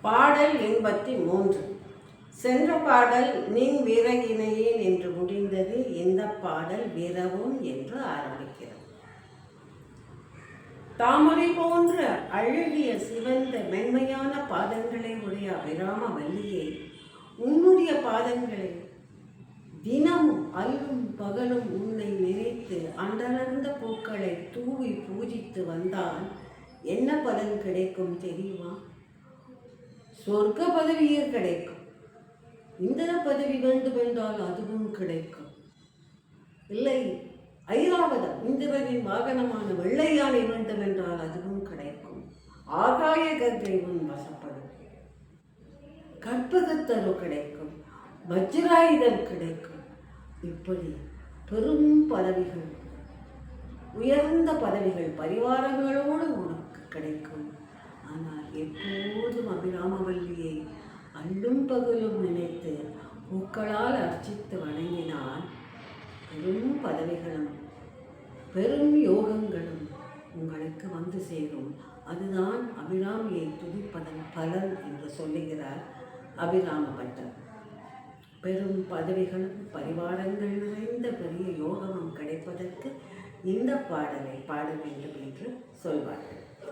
பாடல் 83. சென்ற பாடல் நின் விறகினையேன் என்று முடிந்தது. இந்த பாடல் விரவும் என்று ஆரம்பிக்கிறது. தாமரை போன்ற அழகிய சிவந்த மென்மையான பாதங்களை உடைய அபிராம வல்லியை, உன்னுடைய பாதங்களை தினமும் அல்லும் பகலும் உன்னை நினைத்து அன்றளர்ந்த பூக்களை தூவி பூஜித்து வந்தால் என்ன பலன் கிடைக்கும் தெரியுமா? சொர்க்க பதவியே கிடைக்கும். இந்திர பதவி வேண்டுமென்றால் அதுவும் கிடைக்கும். இல்லை, ஐராவதம் இந்திரனின் வாகனமான வெள்ளை யானை வேண்டுமென்றால் அதுவும் கிடைக்கும். ஆகாய கங்கை உன் வசப்படும். கற்பகத்தரு கிடைக்கும். வஜ்ராயுதம் கிடைக்கும். இப்படி பெரும் பதவிகள், உயர்ந்த பதவிகள் பரிவாரங்களோடு உனக்கு கிடைக்கும். ஆனால் எப்போதும் அபிராமவல்லியை அல்லும் பகலும் நினைத்து பூக்களால் அர்ச்சித்து வணங்கினால் பெரும் பதவிகளும் பெரும் யோகங்களும் உங்களுக்கு வந்து சேரும். அதுதான் அபிராமியை துதிப்பதன் பலன் என்று சொல்லுகிறார் அபிராம பட்டர். பெரும் பதவிகளும் பரிவாரங்கள் நிறைந்த பெரிய யோகமும் கிடைப்பதற்கு இந்த பாடலை பாட வேண்டும் என்று சொல்வார்கள்.